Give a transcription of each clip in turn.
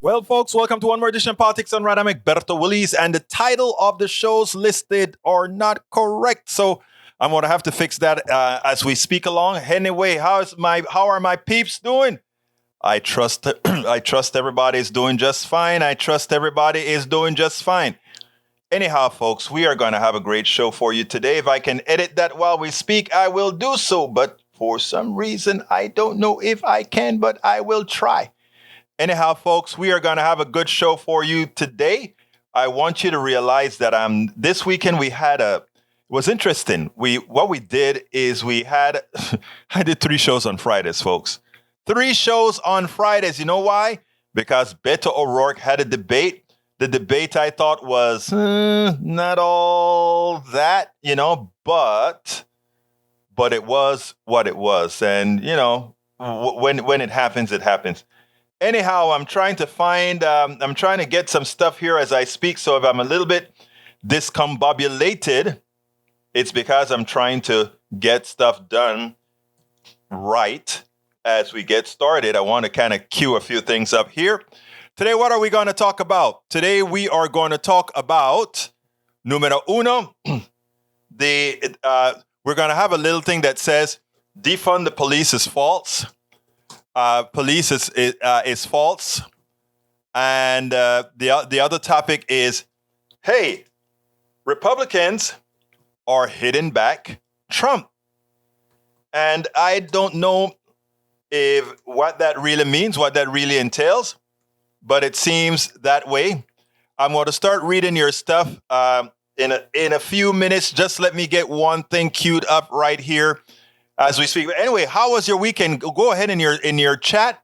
Well, folks, welcome to one more edition of Politics on Right. I'm Egberto Willis, and the title of the shows listed are not correct. So I'm going to have to fix that as we speak along. Anyway, how are my peeps doing? I trust everybody is doing just fine. Anyhow, folks, we are going to have a great show for you today. If I can edit that while we speak, I will do so. But for some reason, I don't know if I can, but I will try. Anyhow, folks, we are going to have a good show for you today. I want you to realize that this weekend it was interesting. What we did is I did 3 shows on Fridays, folks. 3 shows on Fridays. You know why? Because Beto O'Rourke had a debate. The debate I thought was not all that, but it was what it was. And, when it happens, it happens. Anyhow, I'm trying to get some stuff here as I speak. So if I'm a little bit discombobulated, it's because I'm trying to get stuff done right as we get started. I want to kind of cue a few things up here. Today, what are we going to talk about? Today, we are going to talk about numero uno. We're going to have a little thing that says defund the police is false. Police is false. And the other topic is, hey, Republicans are hitting back Trump. And I don't know what that really means, what that really entails, but it seems that way. I'm going to start reading your stuff in a few minutes. Just let me get one thing queued up right here as we speak. But anyway, how was your weekend? Go ahead in your chat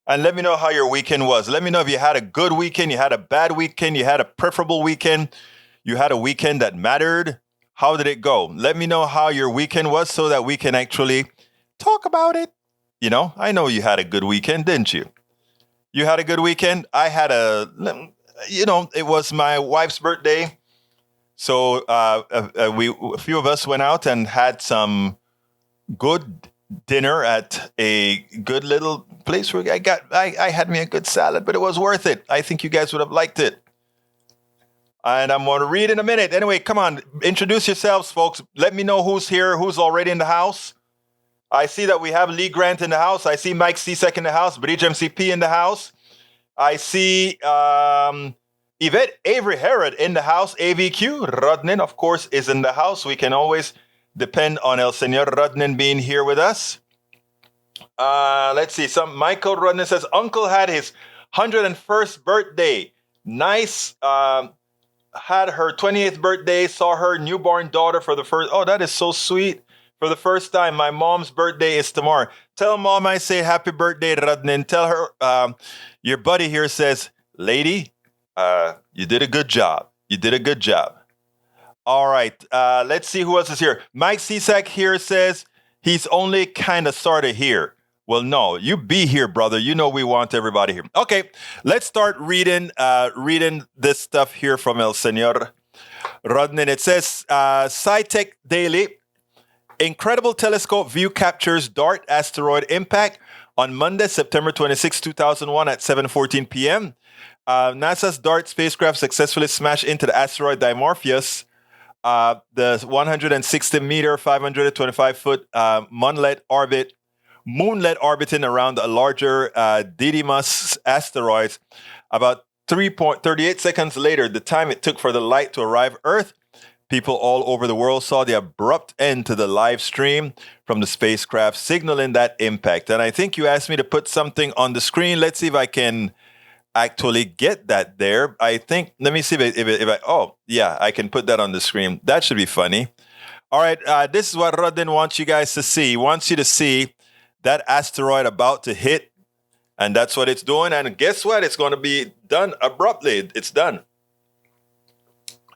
and let me know how your weekend was. Let me know if you had a good weekend, you had a bad weekend, you had a preferable weekend, you had a weekend that mattered. How did it go? Let me know how your weekend was so that we can actually talk about it. I know you had a good weekend, didn't you? You had a good weekend? I had it was my wife's birthday. So a few of us went out and had some good dinner at a good little place where I had me a good salad, but it was worth it. I think you guys would have liked it. And I'm going to read in a minute. Anyway, come on, introduce yourselves, folks. Let me know who's here, who's already in the house. I see that we have Lee Grant in the house. I see Mike Cesek in the house, Bridge MCP in the house. I see Yvette Avery Herod in the house, AVQ. Rodnin, of course, is in the house. We can always depend on El Señor Rodnin being here with us. Let's see. Michael Rodnin says, Uncle had his 101st birthday. Nice. Had her 28th birthday. Saw her newborn daughter for the first. Oh, that is so sweet. For the first time. My mom's birthday is tomorrow. Tell Mom I say happy birthday, Rodnin. Tell her your buddy here says, lady, you did a good job. You did a good job. All right, let's see who else is here. Mike Cesek here says he's only kind of sort of here. Well, no, you be here, brother. You know we want everybody here. Okay, let's start reading this stuff here from El Señor Rodnin. It says, SciTech Daily, incredible telescope view captures DART asteroid impact on Monday, September 26, 2001 at 7:14 p.m. NASA's DART spacecraft successfully smashed into the asteroid Dimorpheus, the 160-meter, 525-foot moonlet orbiting around a larger Didymos asteroid. About 3.38 seconds later, the time it took for the light to arrive Earth, people all over the world saw the abrupt end to the live stream from the spacecraft, signaling that impact. And I think you asked me to put something on the screen. Let's see if I can actually get that there. I think, let me see I can put that on the screen. That should be funny. All right, this is what Rodin wants you guys to see. He wants you to see that asteroid about to hit, and that's what it's doing. And guess what? It's going to be done abruptly. It's done.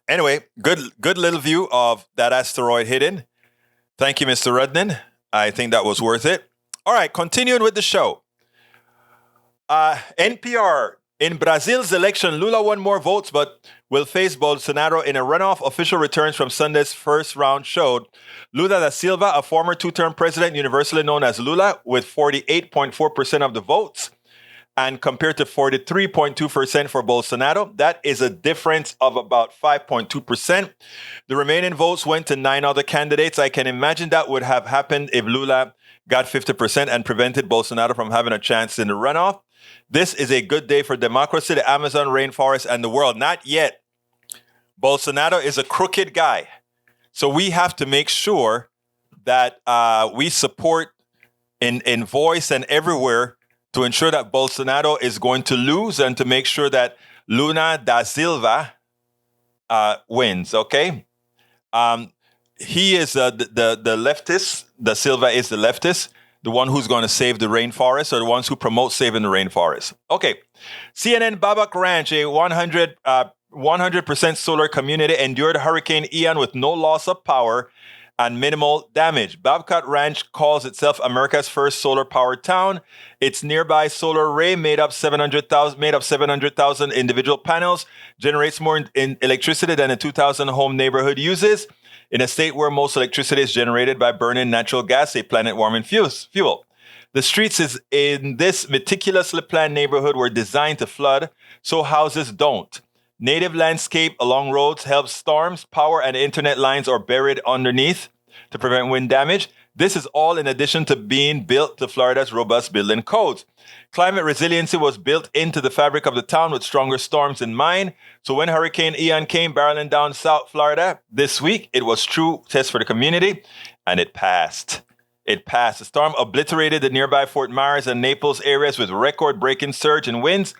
Anyway, good little view of that asteroid hitting. Thank you, Mr. Rodin. I think that was worth it. All right, continuing with the show. NPR. In Brazil's election, Lula won more votes but will face Bolsonaro in a runoff. Official returns from Sunday's first round showed Lula da Silva, a former two-term president universally known as Lula, with 48.4% of the votes. and compared to 43.2% for Bolsonaro. That is a difference of about 5.2%. The remaining votes went to 9 other candidates. I can imagine that would have happened if Lula got 50% and prevented Bolsonaro from having a chance in the runoff. This is a good day for democracy, the Amazon rainforest, and the world. Not yet. Bolsonaro is a crooked guy. So we have to make sure that we support in voice and everywhere to ensure that Bolsonaro is going to lose and to make sure that Lula da Silva wins, okay? He is the leftist. Da Silva is the leftist, the one who's going to save the rainforest, or the ones who promote saving the rainforest. Okay. CNN Babak Ranch, a 100% solar community, endured Hurricane Ian with no loss of power and minimal damage. Babcock Ranch calls itself America's first solar-powered town. Its nearby solar array, made of 700,000 individual panels, generates more in electricity than a 2,000-home neighborhood uses, in a state where most electricity is generated by burning natural gas, a planet-warming fuel. The streets in this meticulously planned neighborhood were designed to flood, so houses don't. Native landscape along roads helps storms. Power and internet lines are buried underneath to prevent wind damage. This is all in addition to being built to Florida's robust building codes. Climate resiliency was built into the fabric of the town with stronger storms in mind. So when Hurricane Ian came barreling down South Florida this week, it was true test for the community, and it passed. It passed. The storm obliterated the nearby Fort Myers and Naples areas with record-breaking surge and winds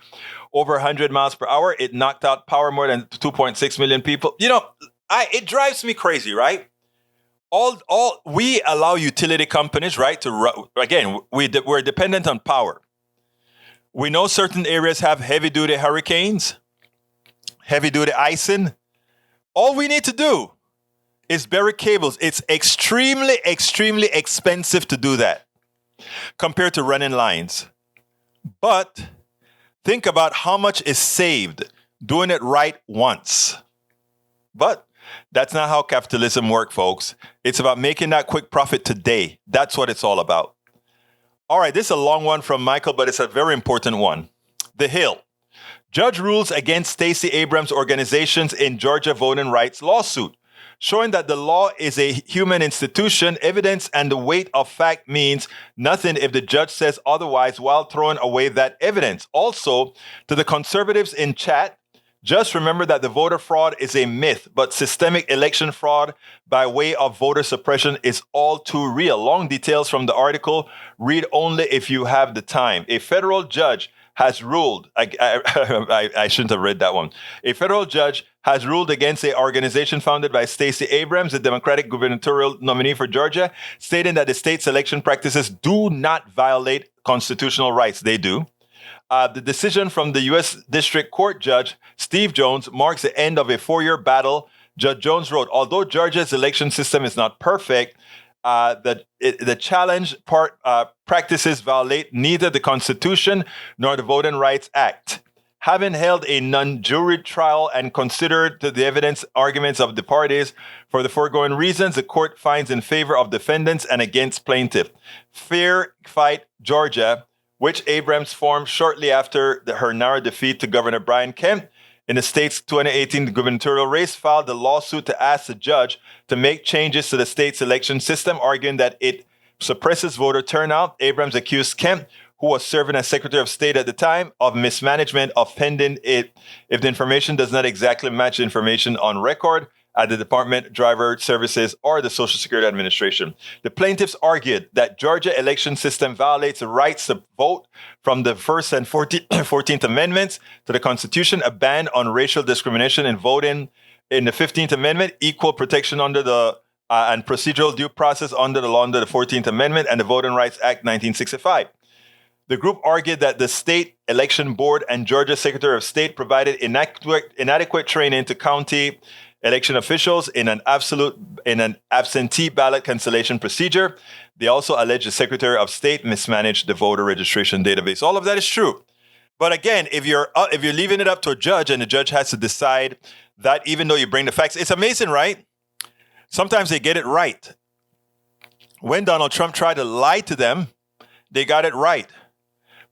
over 100 miles per hour. It knocked out power more than 2.6 million people. You know, it drives me crazy, right? We allow utility companies, right, to again, we're dependent on power. We know certain areas have heavy-duty hurricanes, heavy-duty icing. All we need to do is bury cables. It's extremely, extremely expensive to do that compared to running lines. But think about how much is saved doing it right once. But that's not how capitalism works, folks. It's about making that quick profit today. That's what it's all about. All right, this is a long one from Michael, but it's a very important one. The Hill. Judge rules against Stacey Abrams' organizations in Georgia voting rights lawsuit, showing that the law is a human institution. Evidence and the weight of fact means nothing if the judge says otherwise, while throwing away that evidence. Also, to the conservatives in chat, just remember that the voter fraud is a myth, but systemic election fraud by way of voter suppression is all too real. Long details from the article. Read only if you have the time. A federal judge has ruled, I shouldn't have read that one. A federal judge has ruled against an organization founded by Stacey Abrams, the Democratic gubernatorial nominee for Georgia, stating that the state's election practices do not violate constitutional rights. They do. The decision from the U.S. District Court Judge Steve Jones marks the end of a 4-year battle. Judge Jones wrote, although Georgia's election system is not perfect, the challenge practices violate neither the Constitution nor the Voting Rights Act. Having held a non-jury trial and considered the evidence arguments of the parties for the foregoing reasons, the court finds in favor of defendants and against plaintiff. Fair Fight Georgia, which Abrams formed shortly after her narrow defeat to Governor Brian Kemp in the state's 2018 gubernatorial race, filed a lawsuit to ask the judge to make changes to the state's election system, arguing that it suppresses voter turnout. Abrams accused Kemp, who was serving as Secretary of State at the time, of mismanagement of pending it if the information does not exactly match the information on record at the Department Driver Services or the Social Security Administration. The plaintiffs argued that Georgia election system violates the rights to vote from the First and 14th Amendments to the Constitution, a ban on racial discrimination in voting in the 15th Amendment, equal protection under the and procedural due process under the law under the 14th Amendment and the Voting Rights Act 1965. The group argued that the state election board and Georgia Secretary of State provided inadequate training to county election officials in an absentee ballot cancellation procedure. They also allege the Secretary of State mismanaged the voter registration database. All of that is true. But again, if you're leaving it up to a judge and the judge has to decide that, even though you bring the facts, it's amazing, right? Sometimes they get it right. When Donald Trump tried to lie to them, they got it right.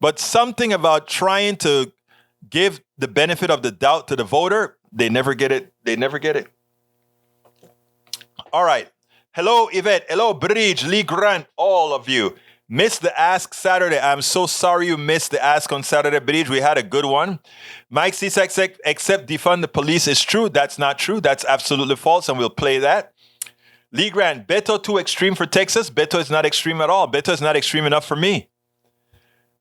But something about trying to give the benefit of the doubt to the voter, they never get it. They never get it. All right. Hello, Yvette. Hello, Bridge, Lee Grant, all of you. Missed the Ask Saturday. I'm so sorry you missed the Ask on Saturday, Bridge. We had a good one. Mike Cisak, except defund the police is true. That's not true. That's absolutely false, and we'll play that. Lee Grant, Beto too extreme for Texas. Beto is not extreme at all. Beto is not extreme enough for me.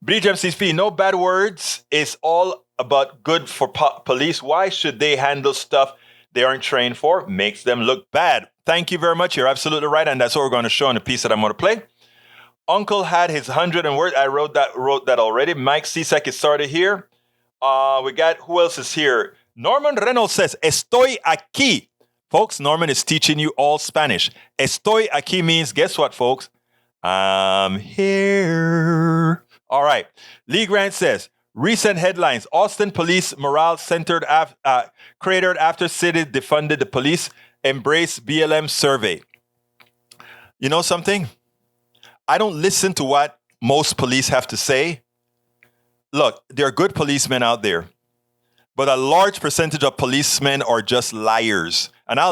Bridge MCSP, no bad words. It's all about good for police. Why should they handle stuff they aren't trained for? Makes them look bad. Thank you very much. You're absolutely right. And that's what we're going to show in the piece that I'm going to play. Uncle had his 100 and word. I wrote that already. Mike Cisak is started here. We got, who else is here? Norman Reynolds says, Estoy aquí. Folks, Norman is teaching you all Spanish. Estoy aquí means, guess what, folks? I'm here. All right. Lee Grant says, recent headlines. Austin police morale cratered after city defunded the police. Embrace BLM survey. You know something? I don't listen to what most police have to say. Look, there are good policemen out there, but a large percentage of policemen are just liars. And I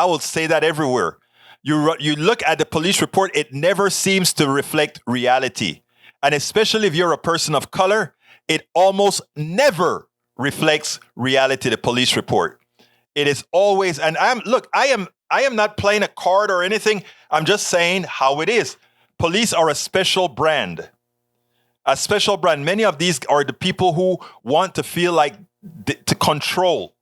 will say that everywhere. You look at the police report, it never seems to reflect reality. And especially if you're a person of color, it almost never reflects reality, the police report. It is always, and I am not playing a card or anything. I'm just saying how it is. Police are a special brand. A special brand. Many of these are the people who want to feel like to control.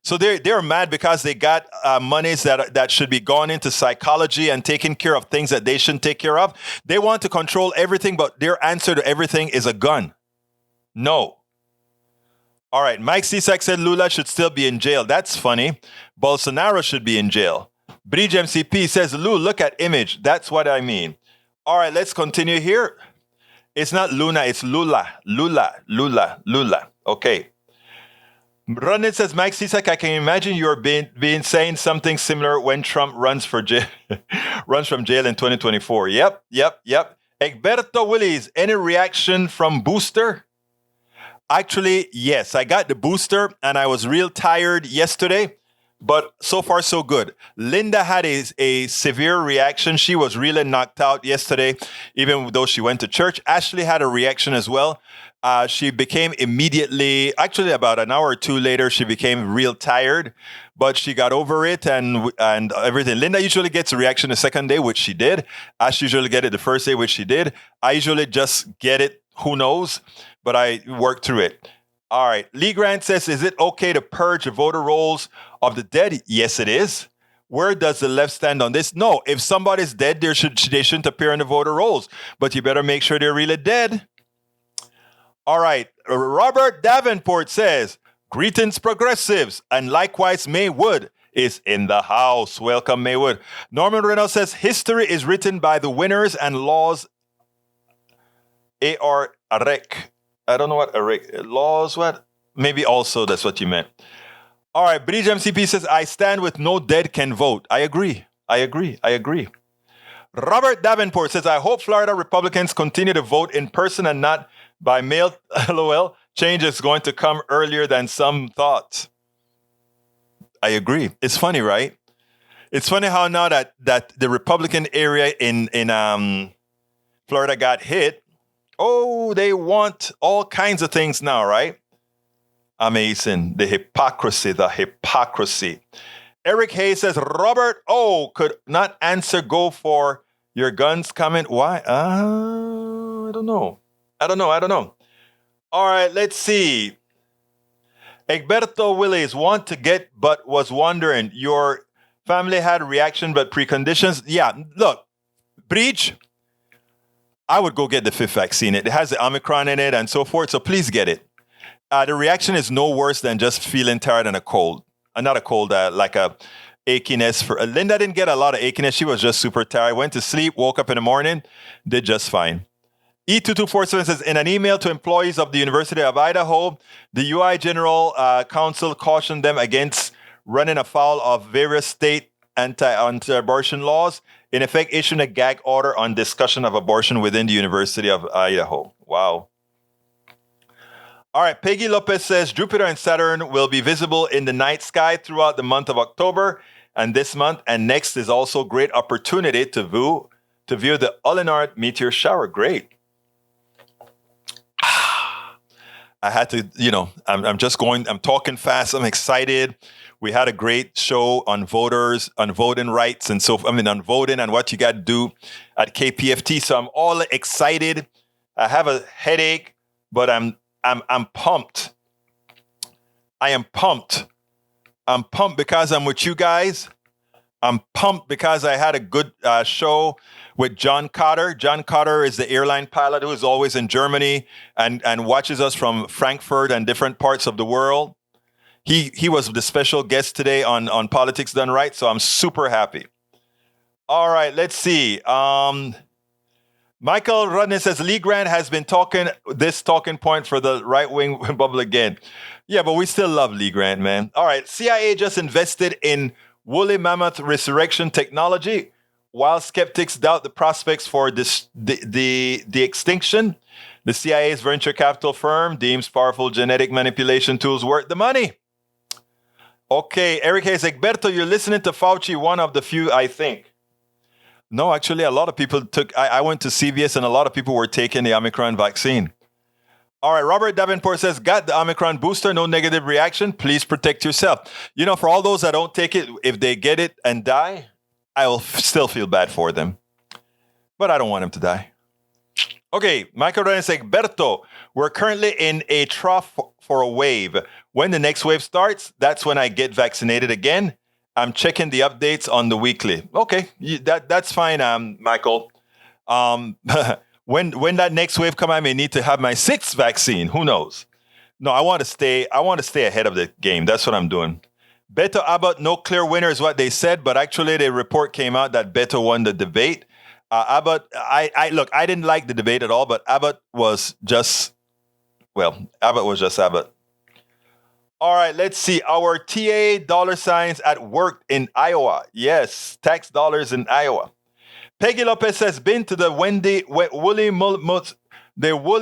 So they're mad because they got monies that should be gone into psychology and taking care of things that they shouldn't take care of. They want to control everything, but their answer to everything is a gun. No. All right, Mike Cisak said Lula should still be in jail. That's funny. Bolsonaro should be in jail. Bridge MCP says, Lou, look at image. That's what I mean. All right, let's continue here. It's not Luna, it's Lula. Lula. Okay. Ronan says, Mike Cisak, I can imagine you're being saying something similar when Trump runs from jail in 2024. Yep. Egberto Willis, any reaction from Booster? Actually, yes, I got the booster and I was real tired yesterday, but so far so good. Linda had a severe reaction. She was really knocked out yesterday, even though she went to church. Ashley had a reaction as well. She became immediately, actually about an hour or two later, she became real tired, but she got over it and everything. Linda usually gets a reaction the second day, which she did. Ash usually get it the first day, which she did. I usually just get it, who knows, but I worked through it. All right. Lee Grant says, is it okay to purge the voter rolls of the dead? Yes, it is. Where does the left stand on this? No, if somebody's dead, they shouldn't appear in the voter rolls, but you better make sure they're really dead. All right. Robert Davenport says, greetings, progressives, and likewise Maywood is in the house. Welcome, Maywood. Norman Reynolds says, history is written by the winners and laws A-R-A-R-E-C. I don't know what laws, what? Maybe also that's what you meant. All right, Bridge MCP says, I stand with no dead can vote. I agree. Robert Davenport says, I hope Florida Republicans continue to vote in person and not by mail. LOL. Change is going to come earlier than some thought. I agree. It's funny, right? It's funny how now that the Republican area in Florida got hit, they want all kinds of things now, right? Amazing. The hypocrisy. Eric Hayes says, Robert could not answer go for your guns comment. Why? I don't know. All right, let's see. Egberto Willis want to get but was wondering. Your family had a reaction but preconditions. Yeah, look, Breach, I would go get the 5th vaccine. It has the Omicron in it and so forth, so please get it. The reaction is no worse than just feeling tired and a cold. Not a cold, like a achiness. Linda didn't get a lot of achiness. She was just super tired. Went to sleep, woke up in the morning, did just fine. E2247 says, in an email to employees of the University of Idaho, the UI General Counsel cautioned them against running afoul of various state anti-abortion laws, in effect issuing a gag order on discussion of abortion within the University of Idaho. Wow. All right, Peggy Lopez says Jupiter and Saturn will be visible in the night sky throughout the month of October, and this month and next is also a great opportunity to view the Ullard meteor shower. Great. I had to, I'm talking fast. I'm excited. We had a great show on voters, on voting rights, on voting and what you got to do at KPFT. So I'm all excited. I have a headache, but I'm pumped. I am pumped. I'm pumped because I'm with you guys. I'm pumped because I had a good show with John Cotter. John Cotter is the airline pilot who is always in Germany and watches us from Frankfurt and different parts of the world. He was the special guest today on Politics Done Right, so I'm super happy. All right, let's see. Michael Rudney says Lee Grant has been talking point for the right-wing bubble again. Yeah, but we still love Lee Grant, man. All right, CIA just invested in woolly mammoth resurrection technology, while skeptics doubt the prospects for the extinction. The CIA's venture capital firm deems powerful genetic manipulation tools worth the money. Okay, Eric Hayes, Egberto, you're listening to Fauci, one of the few, I think. No, actually, a lot of people I went to CVS and a lot of people were taking the Omicron vaccine. All right, Robert Davenport says, got the Omicron booster, no negative reaction. Please protect yourself. For all those that don't take it, if they get it and die, I will still feel bad for them. But I don't want them to die. Okay, Michael Ryan says, Berto, we're currently in a trough for a wave. When the next wave starts, that's when I get vaccinated again. I'm checking the updates on the weekly. Okay, that's fine, Michael. When that next wave comes, I may need to have my 6th vaccine. Who knows? No, I want to stay ahead of the game. That's what I'm doing. Beto Abbott, no clear winner is what they said, but actually the report came out that Beto won the debate. Abbott, I didn't like the debate at all, but Abbott was just Abbott. All right, let's see. Our TA dollar signs at work in Iowa. Yes, tax dollars in Iowa. Peggy Lopez has been to the Woolly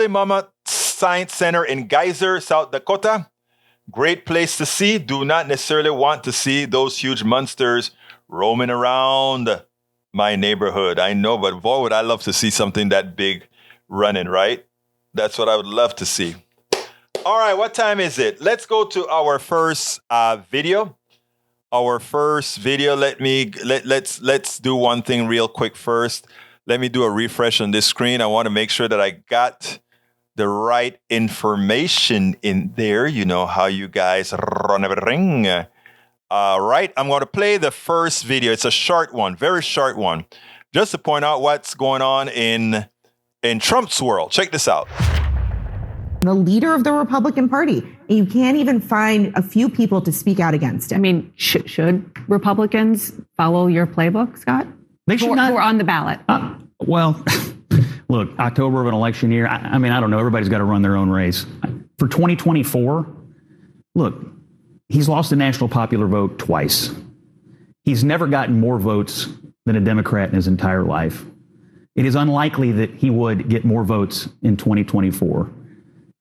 Mammoth Science Center in Geyser, South Dakota. Great place to see. Do not necessarily want to see those huge monsters roaming around my neighborhood. I know, but boy, would I love to see something that big running, right? That's what I would love to see. All right, what time is it? Let's go to our first video. Our first video. Let's do one thing real quick first. Let me do a refresh on this screen. I want to make sure that I got the right information in there. You know how you guys run everything. Right, I'm going to play the first video. It's a short one, very short one, just to point out what's going on in Trump's world. Check this out. The leader of the Republican Party. And you can't even find a few people to speak out against it. I mean, should Republicans follow your playbook, Scott? They should not. Who are on the ballot? Well, look, October of an election year. I mean, I don't know. Everybody's got to run their own race. For 2024, look, he's lost the national popular vote twice. He's never gotten more votes than a Democrat in his entire life. It is unlikely that he would get more votes in 2024.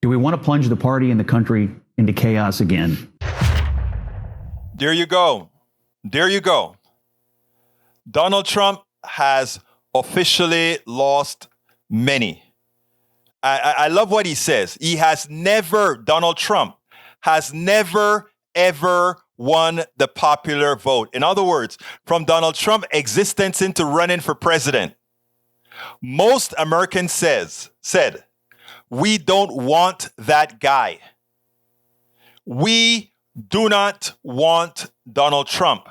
Do we want to plunge the party and the country into chaos again? There you go. There you go. Donald Trump has officially lost many. I love what he says. Donald Trump has never, ever won the popular vote. In other words, from Donald Trump's existence into running for president, most Americans said, we don't want that guy. We do not want Donald Trump.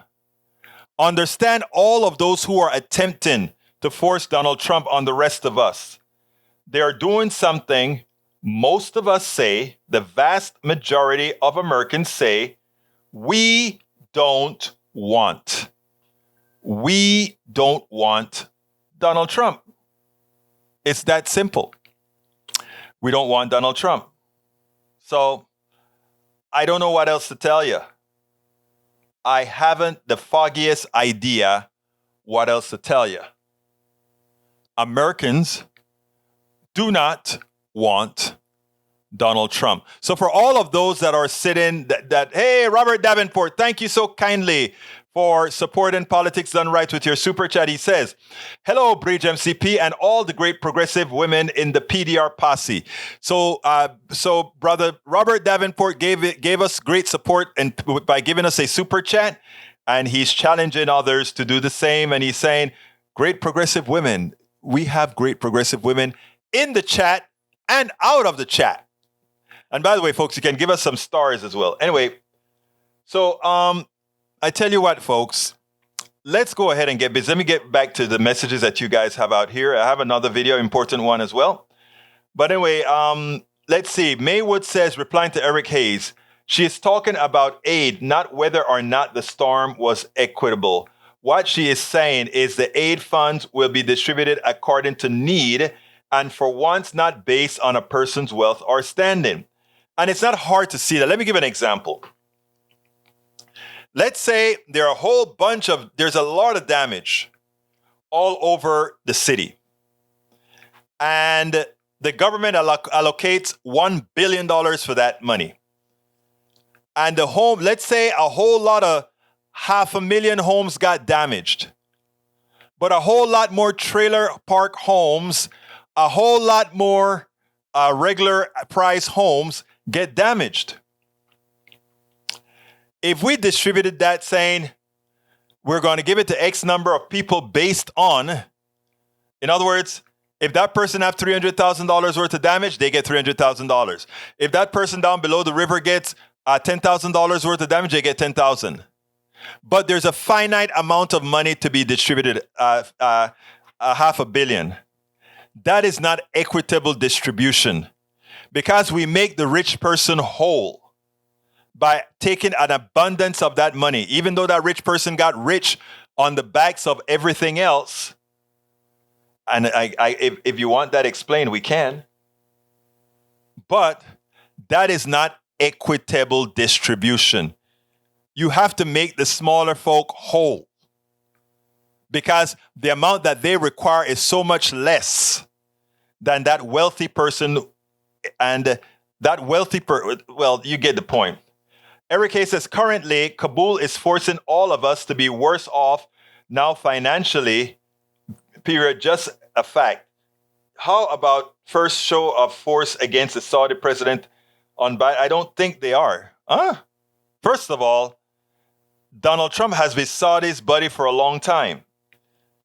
Understand all of those who are attempting to force Donald Trump on the rest of us. They are doing something most of us say, the vast majority of Americans say, we don't want. We don't want Donald Trump. It's that simple. We don't want Donald Trump. So I don't know what else to tell you. I haven't the foggiest idea what else to tell you. Americans do not want Donald Trump. So for all of those that are sitting, hey, Robert Davenport, thank you so kindly for supporting Politics Done Right with your super chat. He says, hello, Bridge MCP and all the great progressive women in the PDR posse. So brother Robert Davenport gave us great support and by giving us a super chat, and he's challenging others to do the same. And he's saying, great progressive women. We have great progressive women in the chat and out of the chat. And by the way, folks, you can give us some stars as well. Anyway, so I tell you what, folks, let's go ahead and get busy. Let me get back to the messages that you guys have out here. I have another video, important one as well. But anyway, let's see. Maywood says, replying to Eric Hayes, she is talking about aid, not whether or not the storm was equitable. What she is saying is the aid funds will be distributed according to need and for once not based on a person's wealth or standing. And it's not hard to see that. Let me give an example. Let's say there's a lot of damage all over the city. And the government allocates $1 billion for that money. And let's say a whole lot of 500,000 homes got damaged. But a whole lot more trailer park homes, a whole lot more regular price homes get damaged. If we distributed that saying we're going to give it to X number of people based on, in other words, if that person have $300,000 worth of damage, they get $300,000. If that person down below the river gets $10,000 worth of damage, they get $10,000. But there's a finite amount of money to be distributed, $500 million. That is not equitable distribution because we make the rich person whole by taking an abundance of that money, even though that rich person got rich on the backs of everything else. And if you want that explained, we can. But that is not equitable distribution. You have to make the smaller folk whole because the amount that they require is so much less than that wealthy person. And that wealthy well, you get the point. Eric Hayes says, currently, Kabul is forcing all of us to be worse off now financially, period, just a fact. How about first show of force against the Saudi president on Biden? I don't think they are. First of all, Donald Trump has been Saudi's buddy for a long time.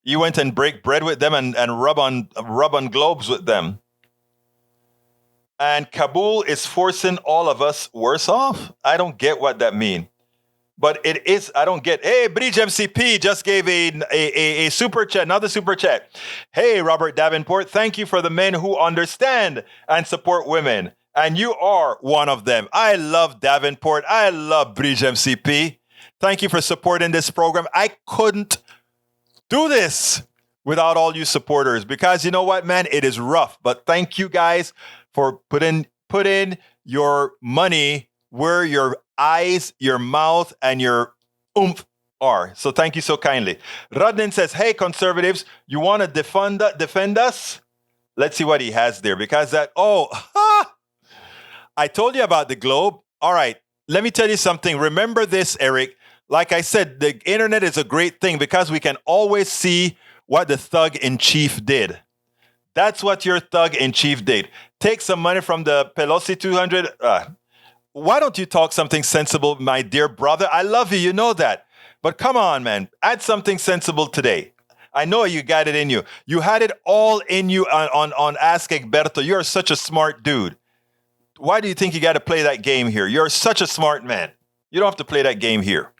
He went and break bread with them and rub on globes with them. And Kabul is forcing all of us worse off? I don't get what that means. But it is, I don't get, hey, Bridge MCP just gave a super chat, another super chat. Hey, Robert Davenport, thank you for the men who understand and support women. And you are one of them. I love Davenport. I love Bridge MCP. Thank you for supporting this program. I couldn't do this without all you supporters because you know what, man? It is rough. But thank you guys for put in your money where your eyes, your mouth, and your oomph are. So thank you so kindly. Rudnin says, hey, conservatives, you want to defend us? Let's see what he has there. Because I told you about the globe. All right, let me tell you something. Remember this, Eric. Like I said, the internet is a great thing because we can always see what the thug-in-chief did. That's what your thug-in-chief did. Take some money from the Pelosi 200. Why don't you talk something sensible, my dear brother? I love you. You know that. But come on, man. Add something sensible today. I know you got it in you. You had it all in you on Ask Egberto. You're such a smart dude. Why do you think you got to play that game here? You're such a smart man. You don't have to play that game here.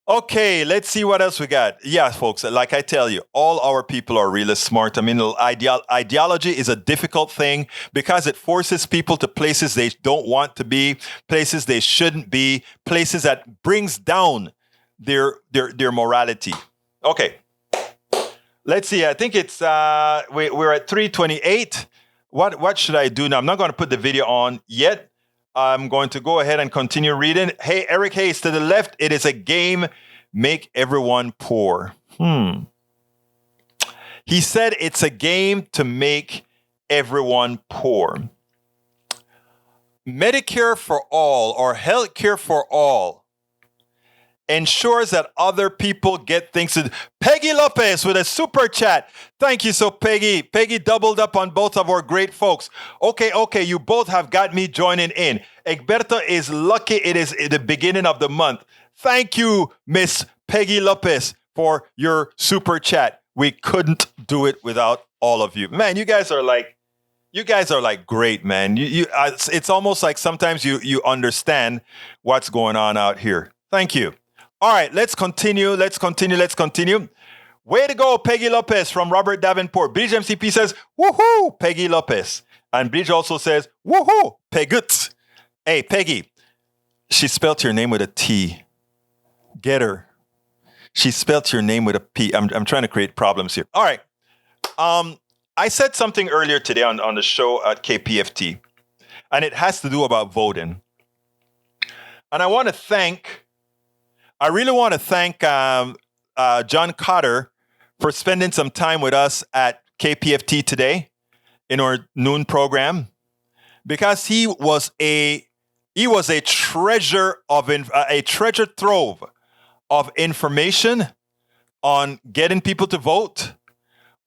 Okay, let's see what else we got. Yeah, folks, like I tell you, all our people are really smart. I mean, ideology is a difficult thing because it forces people to places they don't want to be, places they shouldn't be, places that brings down their morality. Okay, let's see. I think it's we're at 3:28. What should I do now? I'm not going to put the video on yet. I'm going to go ahead and continue reading. Hey, Eric Hayes, to the left, it is a game, make everyone poor. He said it's a game to make everyone poor. Medicare for all or healthcare for all ensures that other people get things. Peggy Lopez with a super chat. Thank you, so Peggy. Peggy doubled up on both of our great folks. Okay, you both have got me joining in. Egberto is lucky it is the beginning of the month. Thank you, Miss Peggy Lopez, for your super chat. We couldn't do it without all of you. Man, you guys are like great, man. It's almost like sometimes you understand what's going on out here. Thank you. All right, let's continue. Way to go, Peggy Lopez from Robert Davenport. Bridge MCP says, woohoo, Peggy Lopez. And Bridge also says, woohoo, Pegut. Hey, Peggy, she spelled your name with a T. Get her. She spelled your name with a P. I'm trying to create problems here. All right. I said something earlier today on the show at KPFT, and it has to do about voting. And I really want to thank John Cotter for spending some time with us at KPFT today in our noon program, because he was a treasure trove of information on getting people to vote,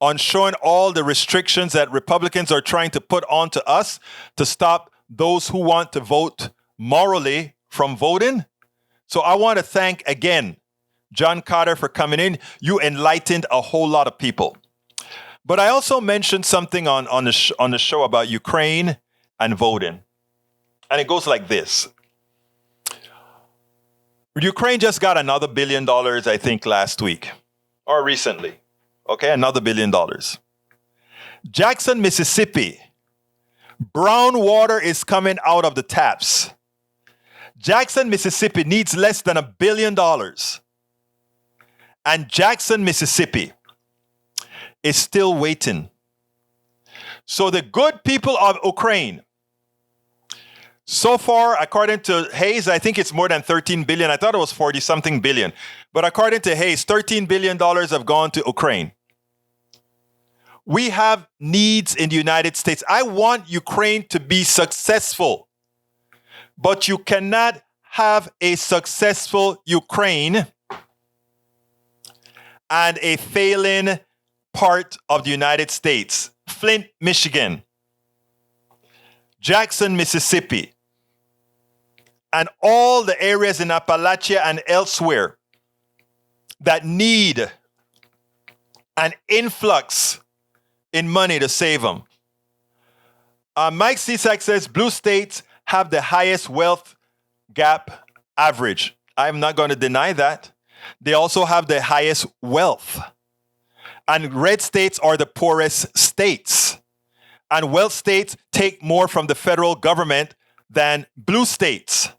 on showing all the restrictions that Republicans are trying to put onto us to stop those who want to vote morally from voting. So I want to thank again John Cotter for coming in. You enlightened a whole lot of people. But I also mentioned something on the show about Ukraine and voting. And it goes like this. Ukraine just got another $1 billion, I think, last week or recently. Okay, another $1 billion. Jackson, Mississippi. Brown water is coming out of the taps. Jackson, Mississippi needs less than $1 billion. And Jackson, Mississippi is still waiting. So the good people of Ukraine, so far, according to Hayes, I think it's more than 13 billion. I thought it was 40 something billion. But according to Hayes, $13 billion have gone to Ukraine. We have needs in the United States. I want Ukraine to be successful. But you cannot have a successful Ukraine and a failing part of the United States. Flint, Michigan. Jackson, Mississippi. And all the areas in Appalachia and elsewhere that need an influx in money to save them. Mike Cisak says blue states have the highest wealth gap average. I'm not going to deny that. They also have the highest wealth. And red states are the poorest states. And wealth states take more from the federal government than blue states.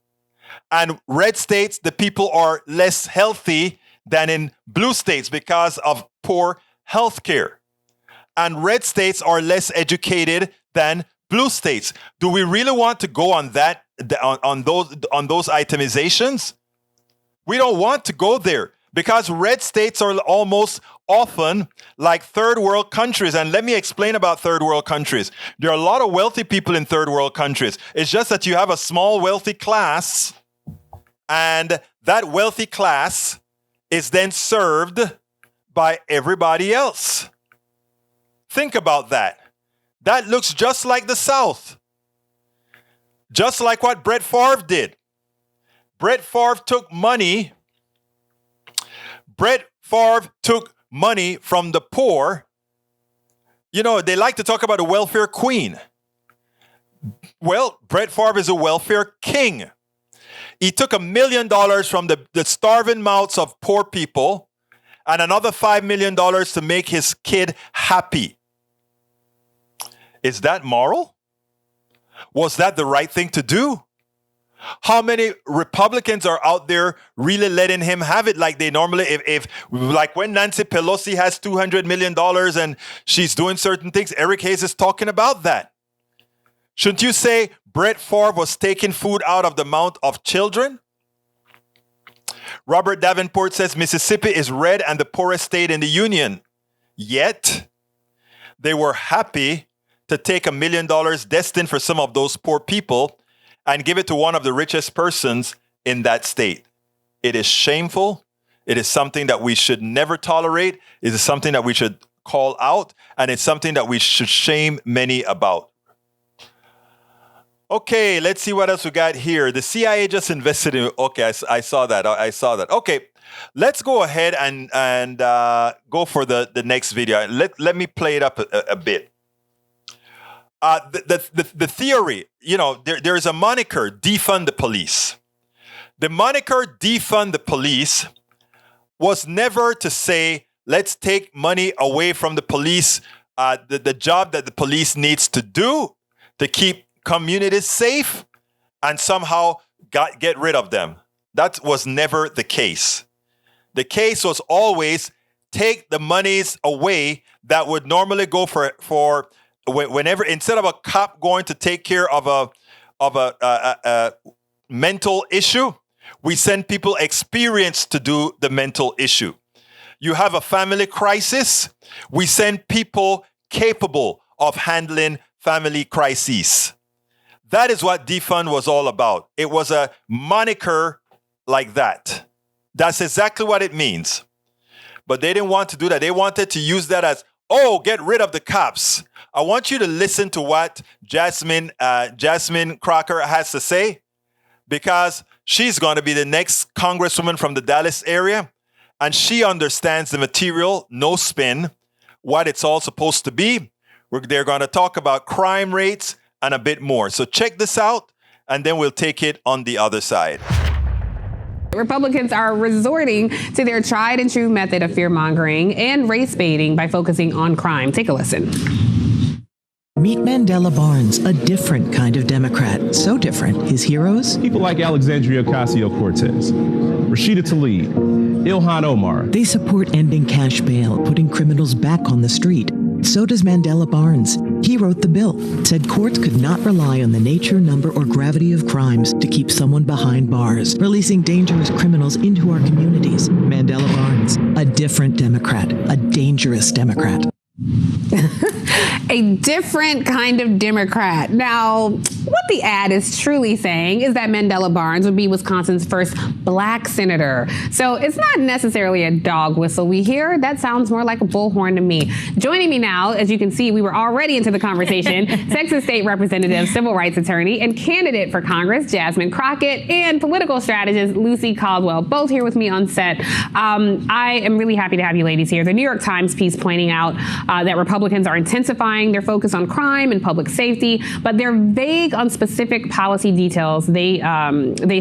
And red states, the people are less healthy than in blue states because of poor health care. And red states are less educated than blue states. Do we really want to go on that on those itemizations? We don't want to go there because red states are almost often like third world countries. And let me explain about third world countries. There are a lot of wealthy people in third world countries. It's just that you have a small wealthy class, and that wealthy class is then served by everybody else. Think about that. That looks just like the South. Just like what Brett Favre did. Brett Favre took money from the poor. You know, they like to talk about a welfare queen. Well, Brett Favre is a welfare king. He took $1 million from the starving mouths of poor people and another $5 million to make his kid happy. Is that moral? Was that the right thing to do? How many Republicans are out there really letting him have it like they normally, if like when Nancy Pelosi has $200 million and she's doing certain things, Eric Hayes is talking about that. Shouldn't you say Brett Favre was taking food out of the mouth of children? Robert Davenport says Mississippi is red and the poorest state in the union. Yet, they were happy to take $1 million destined for some of those poor people and give it to one of the richest persons in that state. It is shameful. It is something that we should never tolerate. It is something that we should call out, and it's something that we should shame many about. Okay, let's see what else we got here. The CIA just invested in. Okay, I saw that. Okay, let's go ahead and go for the next video. Let me play it up a bit. The theory, there is a moniker, Defund the Police. The moniker Defund the Police was never to say, let's take money away from the police, the job that the police needs to do to keep communities safe and somehow get rid of them. That was never the case. The case was always take the monies away that would normally go for whenever, instead of a cop going to take care of a mental issue, we send people experienced to do the mental issue. You have a family crisis, we send people capable of handling family crises. That is what defund was all about. It was a moniker like that. That's exactly what it means. But they didn't want to do that. They wanted to use that as, oh, get rid of the cops. I want you to listen to what Jasmine Crocker has to say, because she's going to be the next congresswoman from the Dallas area, and she understands the material, no spin, what it's all supposed to be. They're going to talk about crime rates and a bit more. So check this out, and then we'll take it on the other side. Republicans are resorting to their tried and true method of fear-mongering and race baiting by focusing on crime. Take a listen. Meet Mandela Barnes, a different kind of Democrat. So different, his heroes? People like Alexandria Ocasio-Cortez, Rashida Tlaib, Ilhan Omar. They support ending cash bail, putting criminals back on the street. So does Mandela Barnes. He wrote the bill, said courts could not rely on the nature, number, or gravity of crimes to keep someone behind bars, releasing dangerous criminals into our communities. Mandela Barnes, a different Democrat, a dangerous Democrat. A different kind of Democrat. Now, what the ad is truly saying is that Mandela Barnes would be Wisconsin's first black senator. So it's not necessarily a dog whistle we hear. That sounds more like a bullhorn to me. Joining me now, as you can see, we were already into the conversation, Texas State Representative, civil rights attorney, and candidate for Congress, Jasmine Crockett, and political strategist, Lucy Caldwell, both here with me on set. I am really happy to have you ladies here. The New York Times piece pointing out that Republicans are intensifying their focus on crime and public safety, but they're vague on specific policy details. They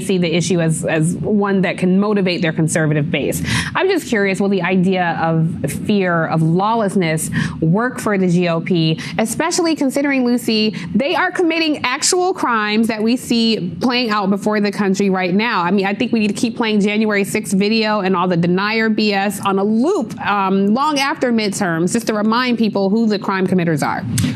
see the issue as one that can motivate their conservative base. I'm just curious, will the idea of fear, of lawlessness work for the GOP, especially considering, Lucy, they are committing actual crimes that we see playing out before the country right now? I mean, I think we need to keep playing January 6th video and all the denier BS on a loop long after midterms, just to remind people who the crime committers are.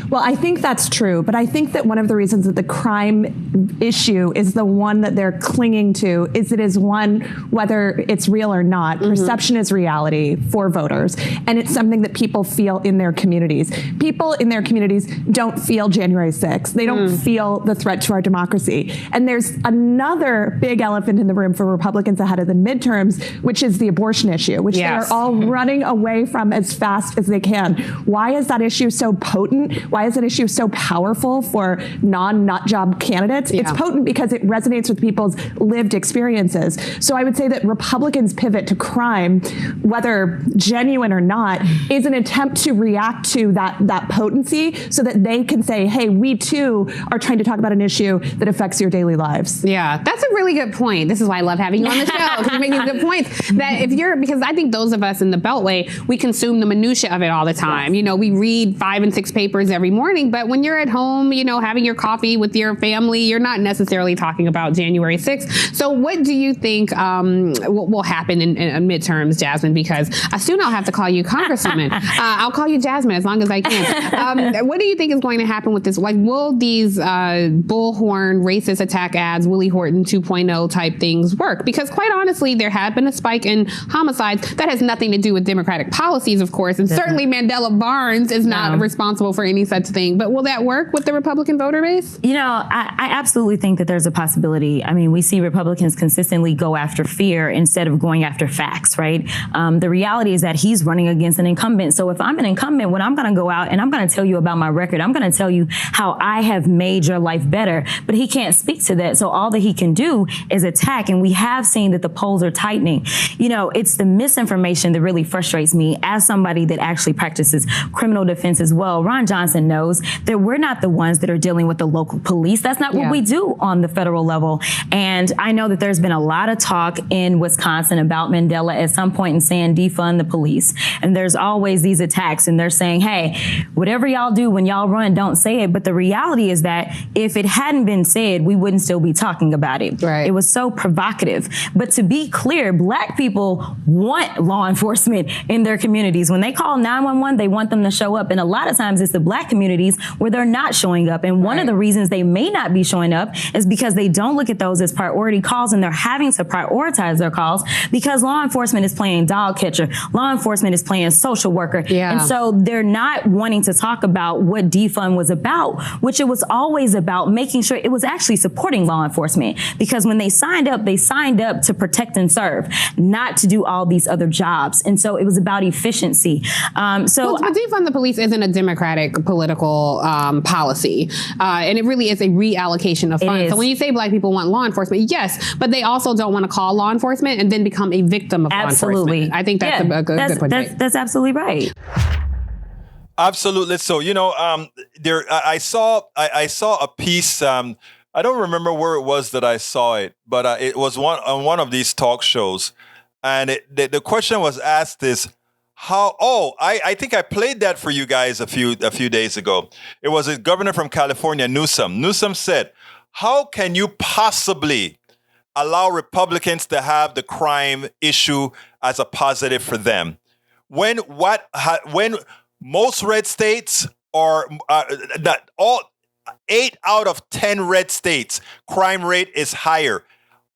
Well, I think that's true, but I think that one of the reasons that the crime issue is the one that they're clinging to is it is one, whether it's real or not, perception is reality for voters, and it's something that people feel in their communities. People in their communities don't feel January 6th. They don't feel the threat to our democracy. And there's another big elephant in the room for Republicans ahead of the midterms, which is the abortion issue, which they are all running away from as fast as they can. Why is that issue so potent? Why is that issue so powerful for non-nut job candidates? It's potent because it resonates with people's lived experiences. So I would say that Republicans' pivot to crime, whether genuine or not, is an attempt to react to that potency so that they can say, hey, we too are trying to talk about an issue that affects your daily lives. Yeah, that's a really good point. This is why I love having you on the show, because you're making good points. That because I think those of us in the Beltway, we consume the minutia of it all the time. You know, we read 5 5 and 6 papers every morning. But when you're at home, having your coffee with your family, you're not necessarily talking about January 6th. So what do you think will happen in midterms, Jasmine? Because soon I'll have to call you Congresswoman. I'll call you Jasmine as long as I can. What do you think is going to happen with this? Like, will these bullhorn racist attack ads, Willie Horton 2.0 type things work? Because quite honestly, there have been a spike in homicides that has nothing to do with Democratic policies, of course, and certainly Mandela Barnes is not responsible for any such thing. But will that work with the Republican voter base? I absolutely think that there's a possibility. I mean, we see Republicans consistently go after fear instead of going after facts, right? The reality is that he's running against an incumbent. So if I'm an incumbent, when I'm going to go out and I'm going to tell you about my record, I'm going to tell you how I have made your life better. But he can't speak to that. So all that he can do is attack. And we have seen that the polls are tightening. It's the misinformation that really frustrates me as somebody that actually practices criminal defense as well. Ron Johnson knows that we're not the ones that are dealing with the local police. That's not what we do on the federal level. And I know that there's been a lot of talk in Wisconsin about Mandela at some point in saying defund the police. And there's always these attacks and they're saying, hey, whatever y'all do when y'all run, don't say it. But the reality is that if it hadn't been said, we wouldn't still be talking about it. Right. It was so provocative. But to be clear, Black people want law enforcement in their communities. When they call 911, they want them to show up. And a lot of times it's the Black communities where they're not showing up. And one of the reasons they may not be showing up is because they don't look at those as priority calls, and they're having to prioritize their calls because law enforcement is playing dog catcher. Law enforcement is playing social worker. And so they're not wanting to talk about what defund was about, which it was always about making sure it was actually supporting law enforcement. Because when they signed up to protect and serve, not to do all these other jobs. And so it was about efficiency. But defund the police isn't a Democratic political policy. And it really is a reallocation of funds. So when you say Black people want law enforcement, yes, but they also don't want to call law enforcement and then become a victim of law enforcement. I think that's a good point. That's absolutely right. Absolutely. So, I saw a piece. I don't remember where it was that I saw it, but it was on one of these talk shows. And the question was asked is, I think I played that for you guys a few days ago. It was a governor from California, Newsom. Newsom said, how can you possibly allow Republicans to have the crime issue as a positive for them when most red states are that all 8 out of 10 red states crime rate is higher.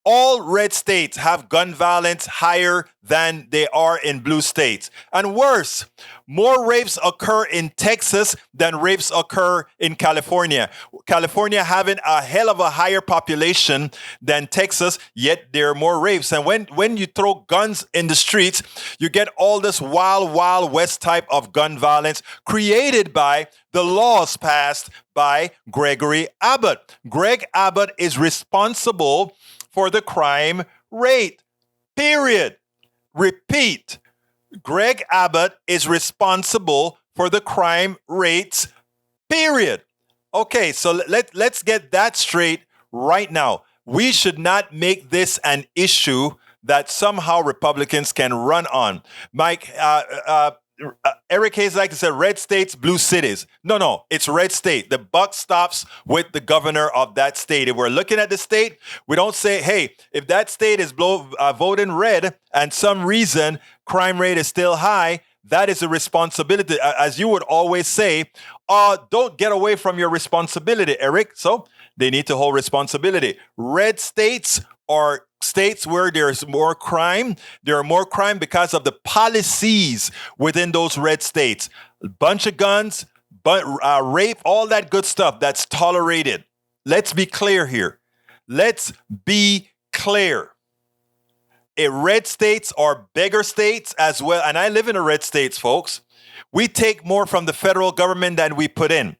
All red states have gun violence higher than they are in blue states. And worse, more rapes occur in Texas than rapes occur in California. California having a hell of a higher population than Texas, yet there are more rapes. And when you throw guns in the streets, you get all this wild, wild west type of gun violence created by the laws passed by Gregory Abbott. Greg Abbott is responsible for the crime rate, period. Repeat, Greg Abbott is responsible for the crime rates, period. Okay, so let's get that straight right now. We should not make this an issue that somehow Republicans can run on. Mike, Eric Hayes like to say red states, blue cities. No, it's red state. The buck stops with the governor of that state. If we're looking at the state, we don't say, hey, if that state is voting red and some reason crime rate is still high, that is a responsibility. As you would always say, don't get away from your responsibility, Eric. So they need to hold responsibility. Red states are states where there's more crime. There are more crime because of the policies within those red states. A bunch of guns, rape, all that good stuff that's tolerated. Let's be clear here. Let's be clear. Red states are bigger states as well. And I live in a red states, folks. We take more from the federal government than we put in.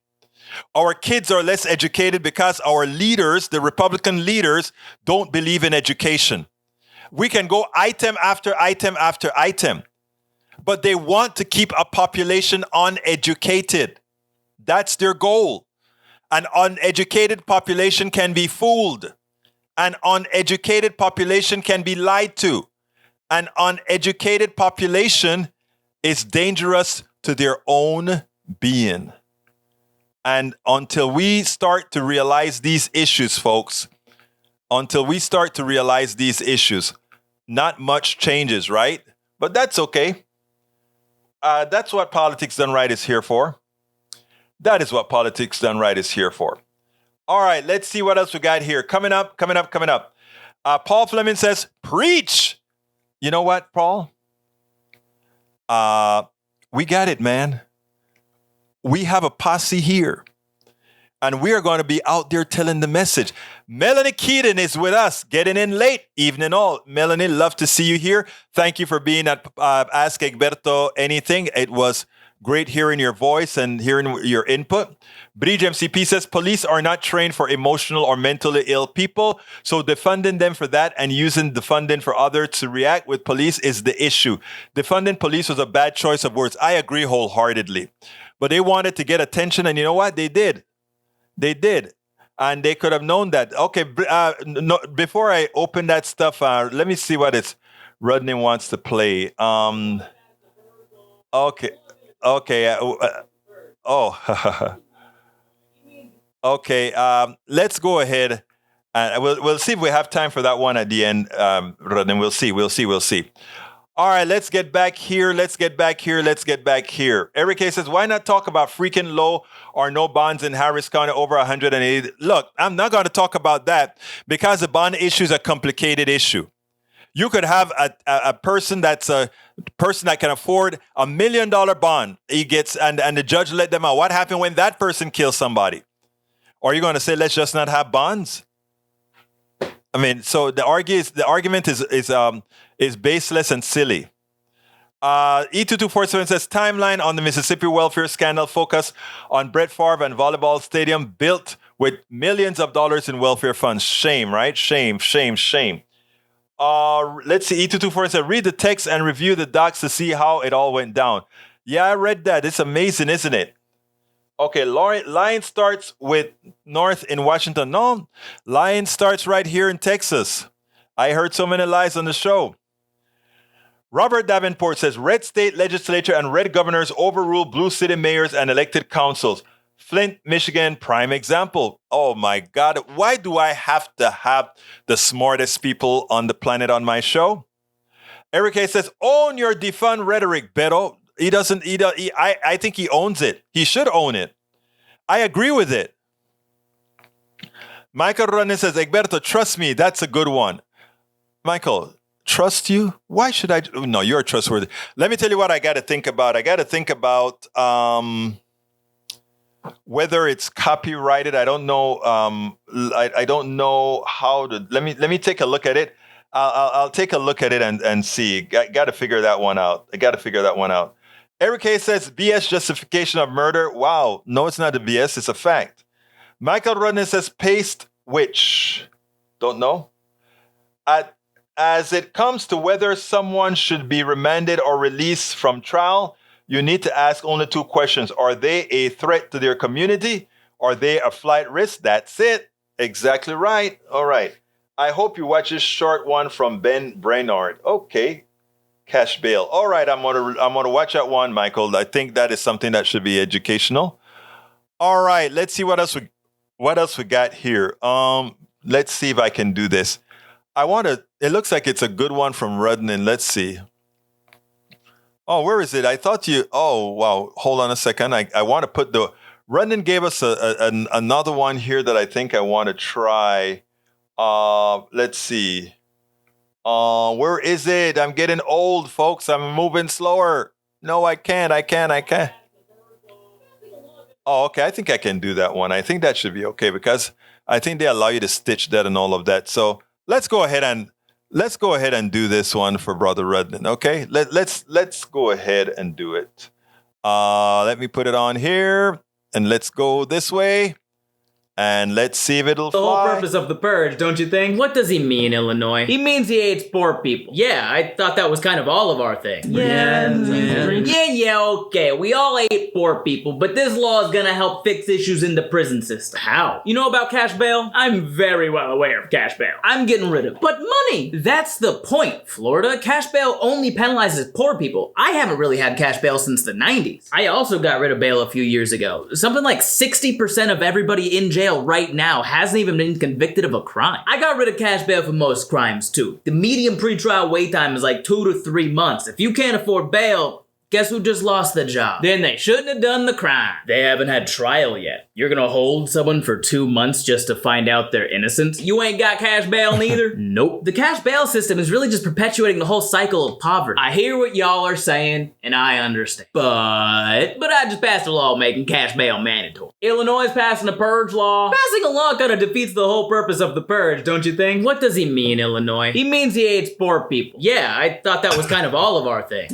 Our kids are less educated because our leaders, the Republican leaders, don't believe in education. We can go item after item after item, but they want to keep a population uneducated. That's their goal. An uneducated population can be fooled. An uneducated population can be lied to. An uneducated population is dangerous to their own being. And until we start to realize these issues, folks, until we start to realize these issues, not much changes, right? But that's okay. That's what Politics Done Right is here for. That is what Politics Done Right is here for. All right, let's see what else we got here. Coming up. Paul Fleming says, preach. You know what, Paul? We got it, man. We have a posse here. And we are going to be out there telling the message. Melanie Keaton is with us, getting in late, evening all. Melanie, love to see you here. Thank you for being at Ask Egberto Anything. It was great hearing your voice and hearing your input. Bridge MCP says, police are not trained for emotional or mentally ill people, so defunding them for that and using the funding for others to react with police is the issue. Defunding police was a bad choice of words. I agree wholeheartedly. But they wanted to get attention, and you know what? They did. They did. And they could have known that. Okay, no, before I open that stuff, let me see what Rodney wants to play. Okay. Okay. Let's go ahead, and we'll see if we have time for that one at the end, Rodney. We'll see. All right, let's get back here. Eric A says, why not talk about freaking low or no bonds in Harris County over 180? Look, I'm not going to talk about that because the bond issue is a complicated issue. You could have a person that can afford $1 million bond. He gets, and the judge let them out. What happened when that person kills somebody? Or are you going to say, let's just not have bonds? I mean, so the argument is baseless and silly. E2247 says, timeline on the Mississippi welfare scandal focus on Brett Favre and volleyball stadium built with millions of dollars in welfare funds. Shame, right? Shame. Let's see. E2247 says, read the text and review the docs to see how it all went down. Yeah, I read that. It's amazing, isn't it? Okay, line starts with North in Washington. No, line starts right here in Texas. I heard so many lies on the show. Robert Davenport says, red state legislature and red governors overrule blue city mayors and elected councils. Flint, Michigan, prime example. Oh my God, why do I have to have the smartest people on the planet on my show? Eric A says, own your defund rhetoric, Beto. I think he owns it. He should own it. I agree with it. Michael Ronan says, Egberto, trust me, that's a good one. Michael, trust you? Why should I? No, you're trustworthy. Let me tell you what I got to think about. I got to think about whether it's copyrighted. I don't know. I don't know how to. Let me take a look at it. I'll take a look at it and see. Got to figure that one out. Eric K says, BS justification of murder. Wow. No, it's not a BS. It's a fact. Michael Rodney says, paste which? Don't know. As it comes to whether someone should be remanded or released from trial, you need to ask only two questions. Are they a threat to their community? Are they a flight risk? That's it. Exactly right. All right. I hope you watch this short one from Ben Brainard. Okay. Cash bail. All right, I'm gonna watch that one, Michael. I think that is something that should be educational. All right, let's see what else we got here. Let's see if I can do this. It looks like it's a good one from Rudnin. Let's see. Oh, where is it? Oh, wow. Hold on a second. I want to put Rudnin gave us another one here that I think I want to try. Let's see. Where is it? I'm getting old, folks. I'm moving slower. No, I can't. Oh, okay. I think I can do that one. I think that should be okay because I think they allow you to stitch that and all of that. So let's go ahead and do this one for Brother Rudnin. Okay. Let's go ahead and do it. Let me put it on here and let's go this way. And let's see if it'll The fly. whole purpose of the purge, don't you think? What does he mean, Illinois? He means he hates poor people. Yeah, I thought that was kind of all of our thing. Yeah, okay. We all hate poor people, but this law is gonna help fix issues in the prison system. How? You know about cash bail? I'm very well aware of cash bail. I'm getting rid of it. But money! That's the point, Florida. Cash bail only penalizes poor people. I haven't really had cash bail since the 90s. I also got rid of bail a few years ago. Something like 60% of everybody in jail right now hasn't even been convicted of a crime. I got rid of cash bail for most crimes too. The median pretrial wait time is like 2 to 3 months. If you can't afford bail, guess who just lost the job? Then they shouldn't have done the crime. They haven't had trial yet. You're gonna hold someone for 2 months just to find out they're innocent? You ain't got cash bail neither? Nope. The cash bail system is really just perpetuating the whole cycle of poverty. I hear what y'all are saying, and I understand. But I just passed a law making cash bail mandatory. Illinois is passing a purge law. Passing a law kind of defeats the whole purpose of the purge, don't you think? What does he mean, Illinois? He means he hates poor people. Yeah, I thought that was kind of all of our thing.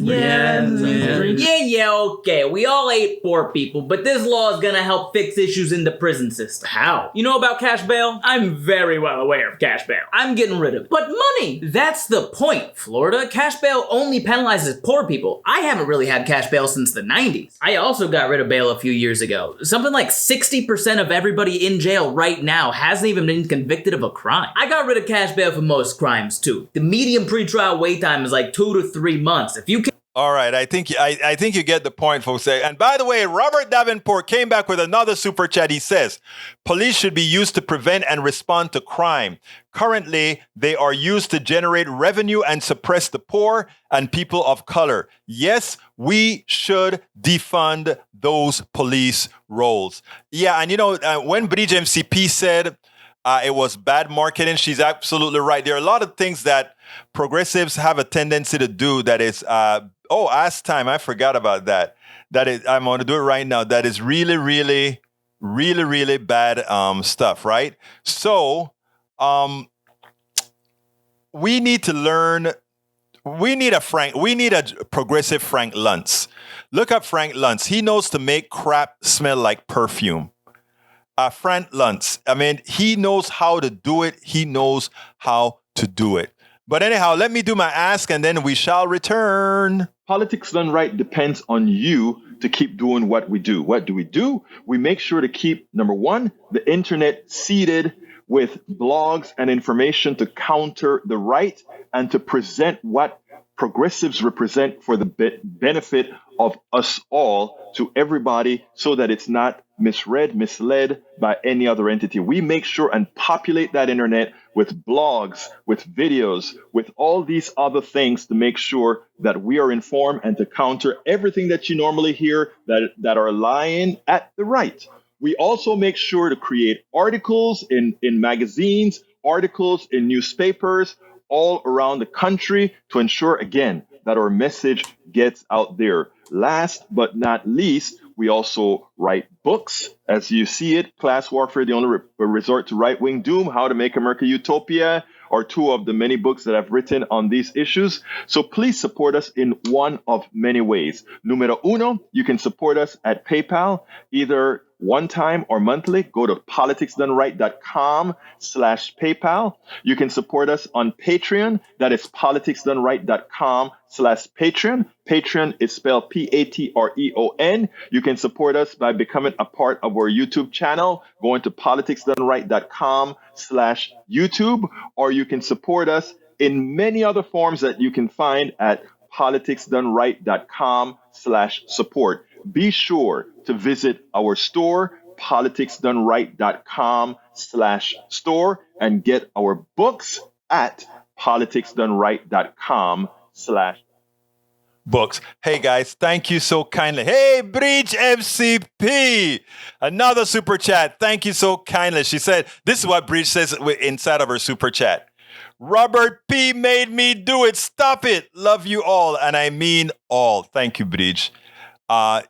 Okay. We all hate poor people, but this law is gonna help fix issues in the prison system. How? You know about cash bail? I'm very well aware of cash bail. I'm getting rid of it. But money! That's the point, Florida. Cash bail only penalizes poor people. I haven't really had cash bail since the 90s. I also got rid of bail a few years ago. Something like 60% of everybody in jail right now hasn't even been convicted of a crime. I got rid of cash bail for most crimes too. The median pretrial wait time is like 2 to 3 months. If you can All right, I think you get the point, folks. And by the way, Robert Davenport came back with another super chat. He says, police should be used to prevent and respond to crime. Currently, they are used to generate revenue and suppress the poor and people of color. Yes, we should defund those police roles. Yeah, and when Bridge MCP said it was bad marketing, she's absolutely right. There are a lot of things that progressives have a tendency to do that is, ask time. I forgot about that. That is, I'm going to do it right now. That is really, really, really, really bad stuff, right? So we need to learn. We need a progressive Frank Luntz. Look up Frank Luntz. He knows to make crap smell like perfume. Frank Luntz. I mean, he knows how to do it. He knows how to do it. But anyhow, let me do my ask and then we shall return. Politics Done Right depends on you to keep doing what we do. What do? We make sure to keep, number one, the internet seeded with blogs and information to counter the right and to present what progressives represent for the benefit of us all to everybody so that it's not misread, misled by any other entity. We make sure and populate that internet with blogs, with videos, with all these other things to make sure that we are informed and to counter everything that you normally hear that are lying at the right. We also make sure to create articles in magazines, articles in newspapers all around the country to ensure, again, that our message gets out there. Last but not least, we also write books. As you see it, Class Warfare, the Only Resort to Right-Wing Doom, How to Make America Utopia, are two of the many books that I've written on these issues. So please support us in one of many ways. Numero uno, you can support us at PayPal, either one time or monthly. Go to politicsdoneright.com/PayPal. You can support us on Patreon. That is politicsdoneright.com/Patreon. Patreon is spelled Patreon. You can support us by becoming a part of our YouTube channel, going to politicsdoneright.com/YouTube, or you can support us in many other forms that you can find at politicsdoneright.com/support. Be sure to visit our store, politicsdoneright.com/store, and get our books at politicsdoneright.com/books. Hey guys, thank you so kindly. Hey, Bridge MCP, another super chat. Thank you so kindly. She said, this is what Bridge says inside of her super chat. Robert P made me do it. Stop it. Love you all. And I mean all. Thank you, Bridge. Like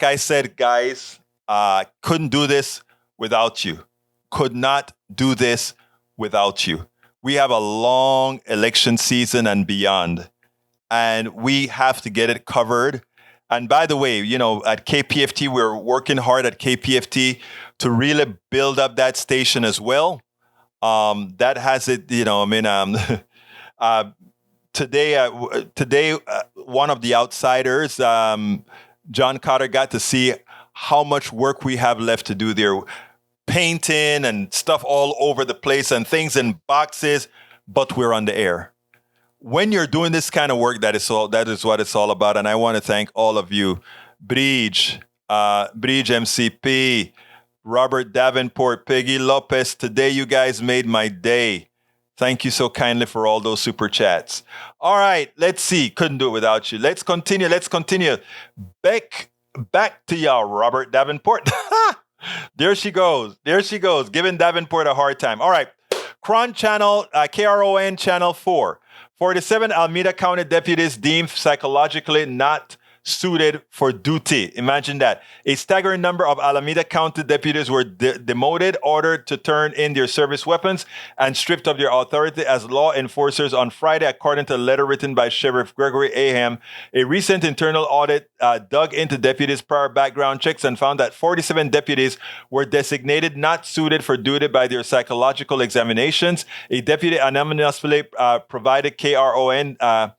I said, guys, couldn't do this without you. Could not do this without you. We have a long election season and beyond, and we have to get it covered. And by the way, at KPFT, we're working hard at KPFT to really build up that station as well. That has it, today, one of the outsiders, John Cotter, got to see how much work we have left to do there. Painting and stuff all over the place and things in boxes, but we're on the air. When you're doing this kind of work, that is what it's all about. And I want to thank all of you. Bridge MCP, Robert Davenport, Peggy Lopez. Today, you guys made my day. Thank you so kindly for all those super chats. All right, let's see. Couldn't do it without you. Let's continue. Back to y'all, Robert Davenport. There she goes. Giving Davenport a hard time. All right. Cron channel, KRON channel 4. 47 Alameda County deputies deemed psychologically not suited for duty. Imagine that. A staggering number of Alameda County deputies were demoted, ordered to turn in their service weapons, and stripped of their authority as law enforcers on Friday, according to a letter written by Sheriff Gregory Aham. A recent internal audit dug into deputies' prior background checks and found that 47 deputies were designated not suited for duty by their psychological examinations. A deputy anonymously provided KRON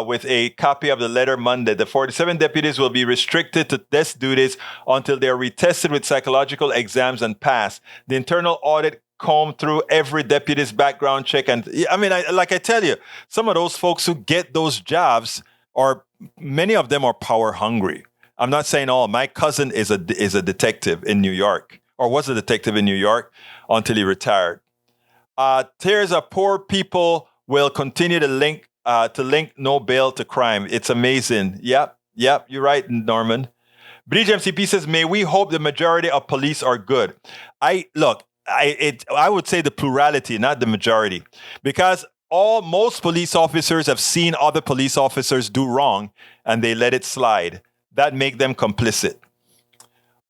with a copy of the letter Monday. The 47 deputies will be restricted to desk duties until they are retested with psychological exams and pass. The internal audit combed through every deputy's background check. And I tell you, some of those folks who get those jobs many of them are power hungry. I'm not saying all. My cousin is a detective in New York, or was a detective in New York until he retired. Tears of poor people will continue to link no bail to crime. It's amazing. Yep, you're right, Norman. Bridge MCP says, may we hope the majority of police are good. I would say the plurality, not the majority, because most police officers have seen other police officers do wrong and they let it slide. That make them complicit.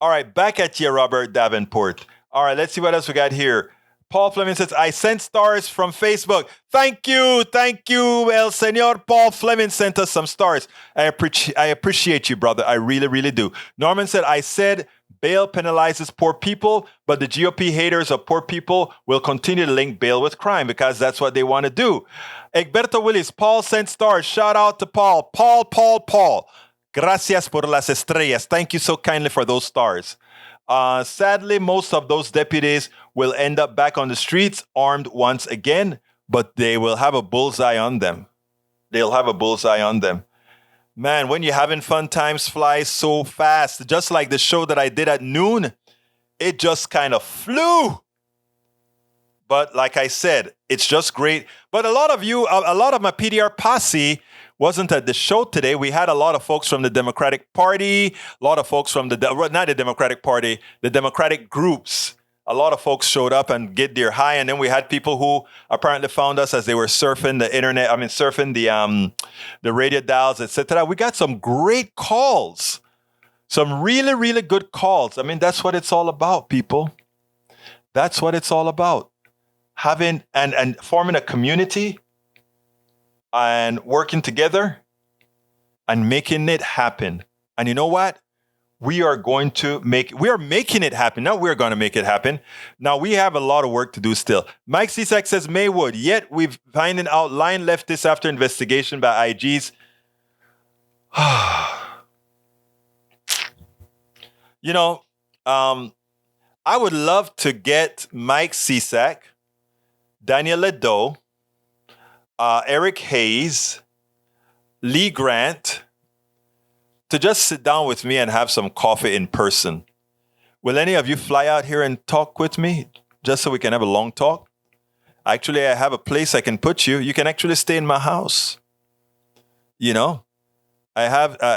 All right, back at you, Robert Davenport. All right, let's see what else we got here. Paul Fleming says, I sent stars from Facebook. Thank you, El Señor. Paul Fleming sent us some stars. I appreciate you, brother. I really, really do. Norman said, I said bail penalizes poor people, but the GOP haters of poor people will continue to link bail with crime because that's what they want to do. Egberto Willis, Paul sent stars. Shout out to Paul. Paul. Gracias por las estrellas. Thank you so kindly for those stars. Sadly, most of those deputies will end up back on the streets armed once again, but they will have a bullseye on them. Man, when you're having fun, times fly so fast. Just like the show that I did at noon, it just kind of flew. But like I said, it's just great. But a lot of my PDR posse wasn't at the show today. We had a lot of folks from the Democratic Party, a lot of folks from not the Democratic Party, the Democratic groups. A lot of folks showed up and get their high. And then we had people who apparently found us as they were surfing the internet. Surfing the radio dials, etc. We got some great calls, some really, really good calls. That's what it's all about, people. That's what it's all about. Having and forming a community and working together and making it happen. And you know what? We are making it happen. Now we're going to make it happen. Now we have a lot of work to do still. Mike Cisak says Maywood, yet we've finding out line leftists after investigation by IGs. I would love to get Mike Cisak, Daniel Ledo, Eric Hayes, Lee Grant, to just sit down with me and have some coffee in person. Will any of you fly out here and talk with me just so we can have a long talk? Actually, I have a place I can put you. You can actually stay in my house. I have, I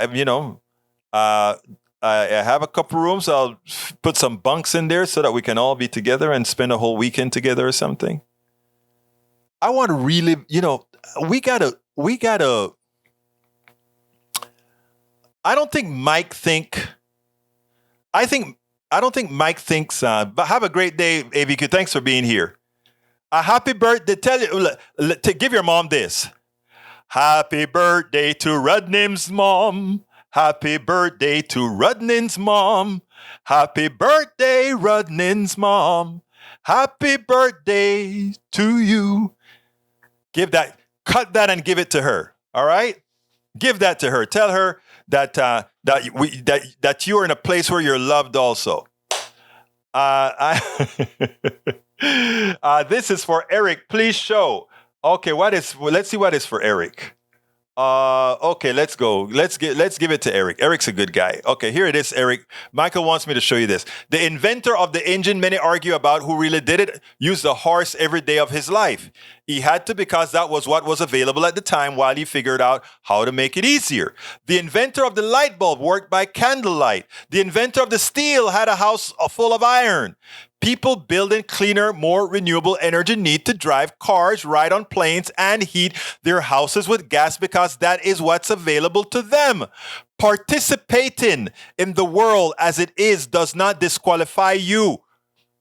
have a couple rooms. I'll put some bunks in there so that we can all be together and spend a whole weekend together or something. I want to really, we gotta. I don't think Mike thinks. But have a great day, AVQ. Thanks for being here. A happy birthday. Give your mom this. Happy birthday to Rudnim's mom. Happy birthday to Rudnin's mom. Happy birthday, Rudnin's mom. Happy birthday to you. Cut that and give it to her. All right? Give that to her. Tell her that that you are in a place where you're loved also. This is for Eric. Please show. Okay, let's see what is for Eric. Okay, let's go. Let's give it to Eric. Eric's a good guy. Okay, here it is, Eric. Michael wants me to show you this. The inventor of the engine many argue about who really did it used a horse every day of his life. He had to because that was what was available at the time while he figured out how to make it easier. The inventor of the light bulb worked by candlelight. The inventor of the steel had a house full of iron. People building cleaner, more renewable energy need to drive cars, ride on planes, and heat their houses with gas because that is what's available to them. Participating in the world as it is does not disqualify you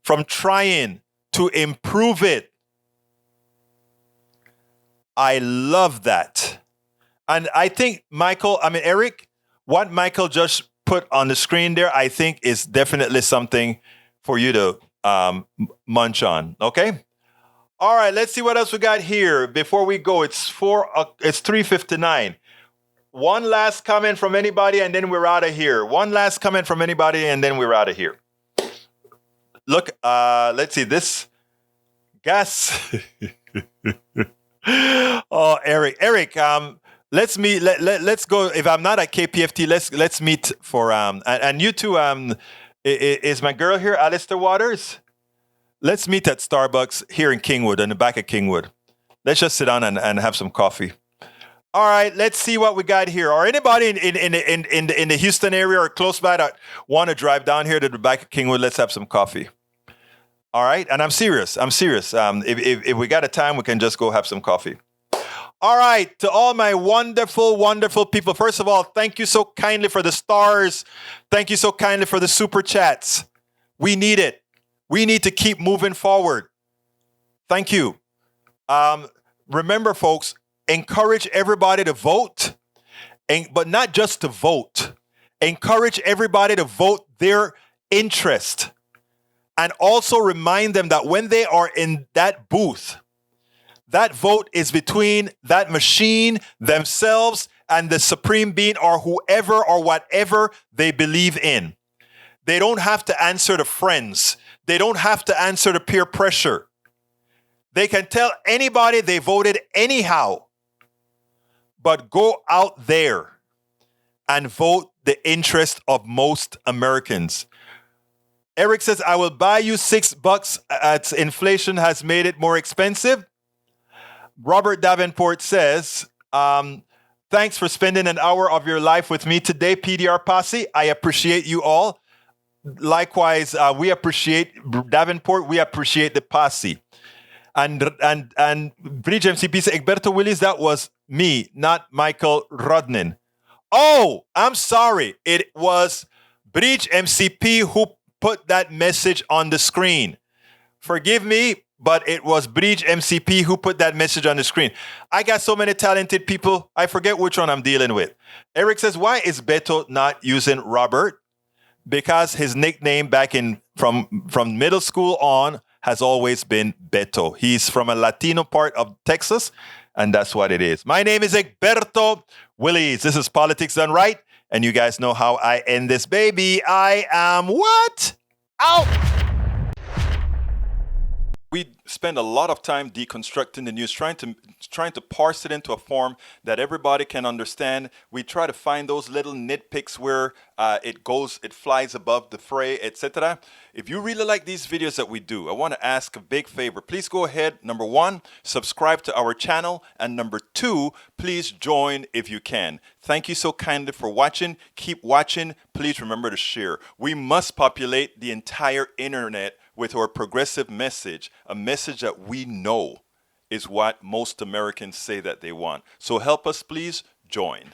from trying to improve it. I love that. And I think Eric, what Michael just put on the screen there, I think is definitely something for you to munch on. Okay. All right. Let's see what else we got here before we go. It's 3:59. One last comment from anybody, and then we're out of here. One last comment from anybody, and then we're out of here. Look. Let's see this gas. Oh, Eric. Let's meet. Let's go. If I'm not at KPFT, let's meet for and you two Is my girl here, Alistair Waters? Let's meet at Starbucks here in Kingwood, in the back of Kingwood. Let's just sit down and have some coffee. All right, let's see what we got here. Or anybody in the Houston area or close by that want to drive down here to the back of Kingwood, let's have some coffee. All right, and I'm serious. If we got a time, we can just go have some coffee. All right, to all my wonderful, wonderful people. First of all, thank you so kindly for the stars. Thank you so kindly for the super chats. We need it. We need to keep moving forward. Thank you. Remember, folks, encourage everybody to vote, but not just to vote. Encourage everybody to vote their interest. And also remind them that when they are in that booth, that vote is between that machine, themselves, and the supreme being or whoever or whatever they believe in. They don't have to answer to friends. They don't have to answer to peer pressure. They can tell anybody they voted anyhow. But go out there and vote the interest of most Americans. Eric says, I will buy you $6 as inflation has made it more expensive. Robert Davenport says, thanks for spending an hour of your life with me today, PDR Posse. I appreciate you all. Likewise, we appreciate Davenport. We appreciate the Posse. And Bridge MCP said, Egberto Willis, that was me, not Michael Rodnin. Oh, I'm sorry. It was Bridge MCP who put that message on the screen. Forgive me, but it was Bridge MCP who put that message on the screen. I got so many talented people, I forget which one I'm dealing with. Eric says, why is Beto not using Robert? Because his nickname back from middle school on has always been Beto. He's from a Latino part of Texas, and that's what it is. My name is Egberto Willis. This is Politics Done Right, and you guys know how I end this baby. I am what? Out! We spend a lot of time deconstructing the news, trying to parse it into a form that everybody can understand. We try to find those little nitpicks where it flies above the fray, etc. If you really like these videos that we do, I want to ask a big favor. Please go ahead, number one, subscribe to our channel, and number two, please join if you can. Thank you so kindly for watching. Keep watching. Please remember to share. We must populate the entire internet with our progressive message, a message that we know is what most Americans say that they want. So help us, please join.